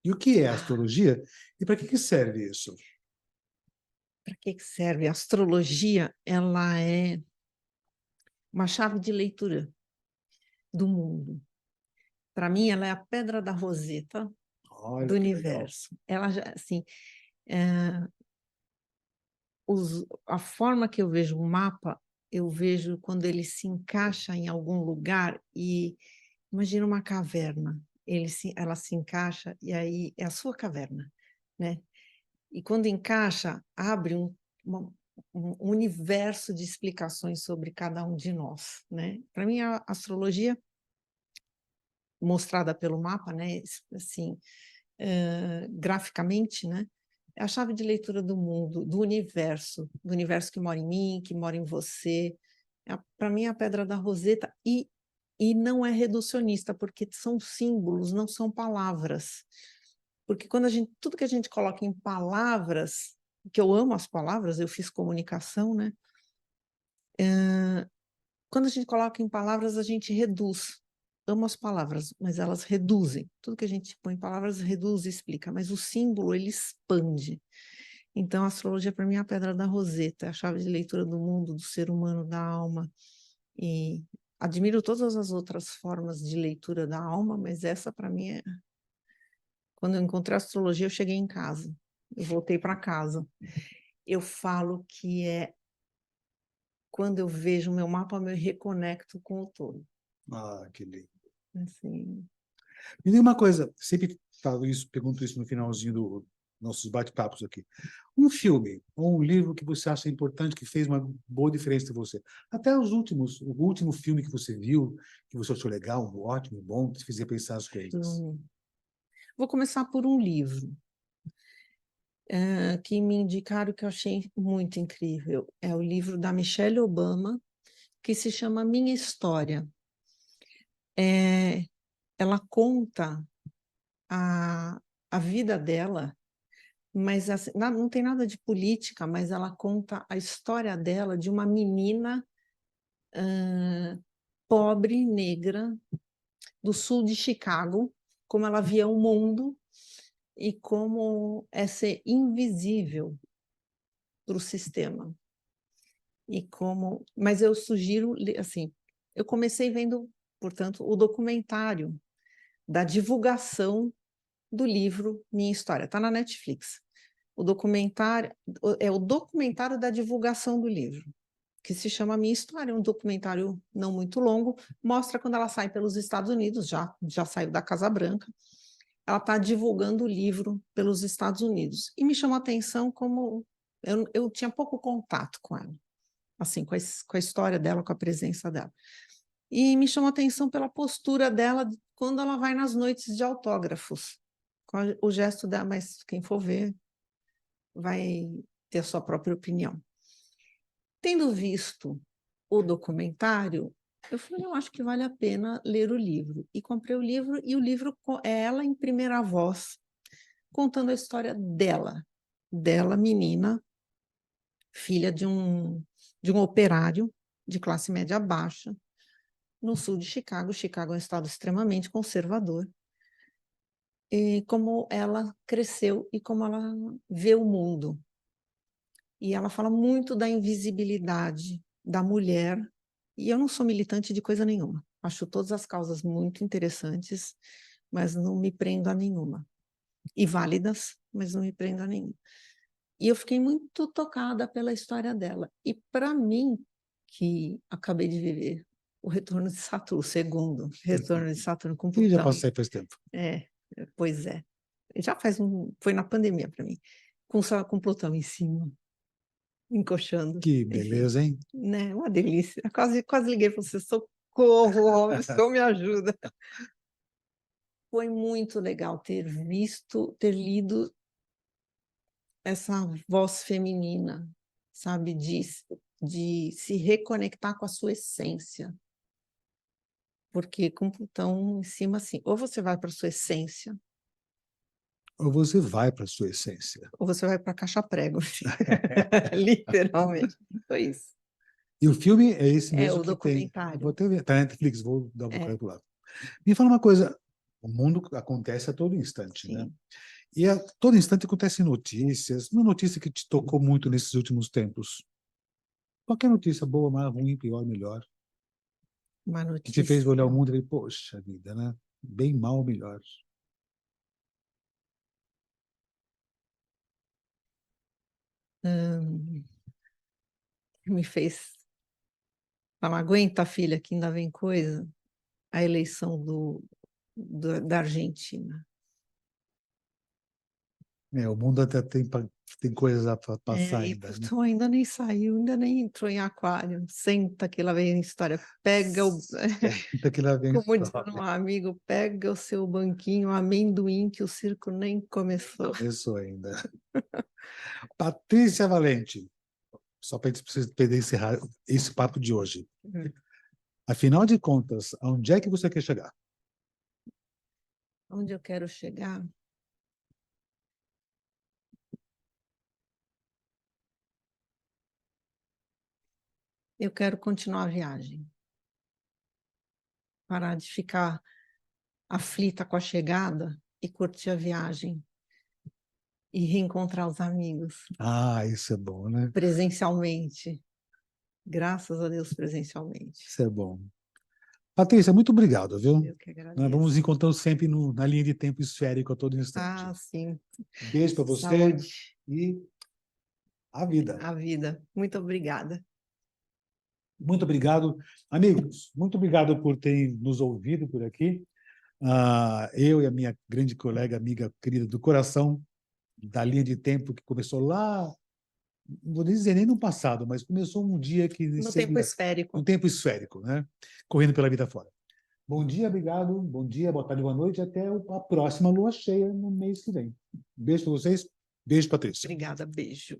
E o que é a astrologia? E para que serve isso? Para que serve? A astrologia, ela é uma chave de leitura do mundo. Para mim, ela é a pedra da Roseta do universo. Ela já, assim, a forma que eu vejo o mapa, eu vejo quando ele se encaixa em algum lugar e imagina uma caverna. Ela se encaixa e aí é a sua caverna, né? E quando encaixa, abre um universo de explicações sobre cada um de nós, né? Para mim, a astrologia mostrada pelo mapa, né? Assim, graficamente, né? É a chave de leitura do mundo, do universo que mora em mim, que mora em você. Para mim, é a pedra da Roseta e não é reducionista, porque são símbolos, não são palavras. Porque tudo que a gente coloca em palavras, que eu amo as palavras, eu fiz comunicação, né? Quando a gente coloca em palavras, a gente reduz. Amo as palavras, mas elas reduzem. Tudo que a gente põe em palavras reduz e explica, mas o símbolo, ele expande. Então, a astrologia, para mim, é a pedra da Roseta, é a chave de leitura do mundo, do ser humano, da alma. E admiro todas as outras formas de leitura da alma, mas essa, para mim, é... Quando eu encontrei a astrologia, eu cheguei em casa. Eu voltei para casa. Eu falo que quando eu vejo o meu mapa, eu me reconecto com o todo. Ah, que lindo. Assim... Me diga uma coisa, sempre falo isso, pergunto isso no finalzinho dos nossos bate-papos aqui. Um filme ou um livro que você acha importante, que fez uma boa diferença em você? Até o último filme que você viu, que você achou legal, ótimo, bom, que te fazia pensar as coisas. Vou começar por um livro. que me indicaram que eu achei muito incrível. É o livro da Michelle Obama, que se chama Minha História. Ela conta a vida dela, mas assim, não tem nada de política, mas ela conta a história dela de uma menina pobre, negra, do sul de Chicago, como ela via o mundo e como é ser invisível para o sistema. Mas eu sugiro, assim, eu comecei vendo, portanto, o documentário da divulgação do livro Minha História, está na Netflix. O documentário é o documentário da divulgação do livro, que se chama Minha História, é um documentário não muito longo, mostra quando ela sai pelos Estados Unidos, já saiu da Casa Branca, ela está divulgando o livro pelos Estados Unidos. E me chamou a atenção como eu tinha pouco contato com ela, assim, com a história dela, com a presença dela. E me chamou a atenção pela postura dela quando ela vai nas noites de autógrafos, com o gesto dela, mas quem for ver vai ter a sua própria opinião. Tendo visto o documentário, eu falei, eu acho que vale a pena ler o livro. E comprei o livro, e o livro é ela em primeira voz, contando a história dela, menina, filha de um operário de classe média baixa, no sul de Chicago. Chicago é um estado extremamente conservador. E como ela cresceu e como ela vê o mundo. E ela fala muito da invisibilidade da mulher, e eu não sou militante de coisa nenhuma. Acho todas as causas muito interessantes, mas não me prendo a nenhuma. E válidas, mas não me prendo a nenhuma. E eu fiquei muito tocada pela história dela. E para mim, que acabei de viver o retorno de Saturno, o segundo retorno de Saturno com E já Plutão. passei faz tempo. Pois é. Já foi na pandemia para mim, com Plutão em cima, encoxando. Que beleza, hein? Né? Uma delícia. Quase liguei para você, socorro, Robson, me ajuda. Foi muito legal ter lido essa voz feminina, sabe, de se reconectar com a sua essência. Porque com Plutão em cima, assim, ou você vai para a sua essência, Ou você vai para a sua essência. ou você vai para a caixa prego. Literalmente. Foi isso. E o filme é esse mesmo O que tem. documentário. Vou até ver. Tá na Netflix, vou dar uma procurada pro lado. Me fala uma coisa. O mundo acontece a todo instante, Sim. né? E a todo instante acontecem notícias. Uma notícia que te tocou muito nesses últimos tempos. Qualquer notícia, boa, má, ruim, pior, melhor. Uma Que notícia. te fez olhar o mundo e dizer, poxa vida, né? Bem, mal, melhor. Me fez falar, aguenta, filha, que ainda vem coisa. A eleição da Argentina. O mundo até tem coisas a passar E ainda, né? Plutão ainda nem saiu, ainda nem entrou em Aquário. Senta que lá vem a história. Pega o. Senta que lá vem Como diz história. um amigo, pega o seu banquinho, amendoim, que o circo nem começou. Começou ainda. Patrícia Valente, só para a gente precisar perder esse papo de hoje. Afinal de contas, aonde é que você quer chegar? Onde eu quero chegar? Eu quero continuar a viagem. Parar de ficar aflita com a chegada e curtir a viagem. E reencontrar os amigos. Isso é bom, né? Presencialmente. Graças a Deus, presencialmente. Isso é bom. Patrícia, muito obrigado, viu? Eu que agradeço. Nós vamos nos encontrando sempre na linha de tempo esférico a todo instante. Sim. Beijo para você. Saúde. E a vida. A vida. Muito obrigada. Muito obrigado. Amigos, muito obrigado por terem nos ouvido por aqui. Eu e a minha grande colega, amiga querida do coração, da linha de tempo que começou lá, não vou dizer nem no passado, mas começou um dia que... No tempo esférico. No tempo esférico, né? Correndo pela vida fora. Bom dia, obrigado. Bom dia, boa tarde, boa noite. Até a próxima lua cheia no mês que vem. Beijo para vocês. Beijo, Patrícia. Obrigada, beijo.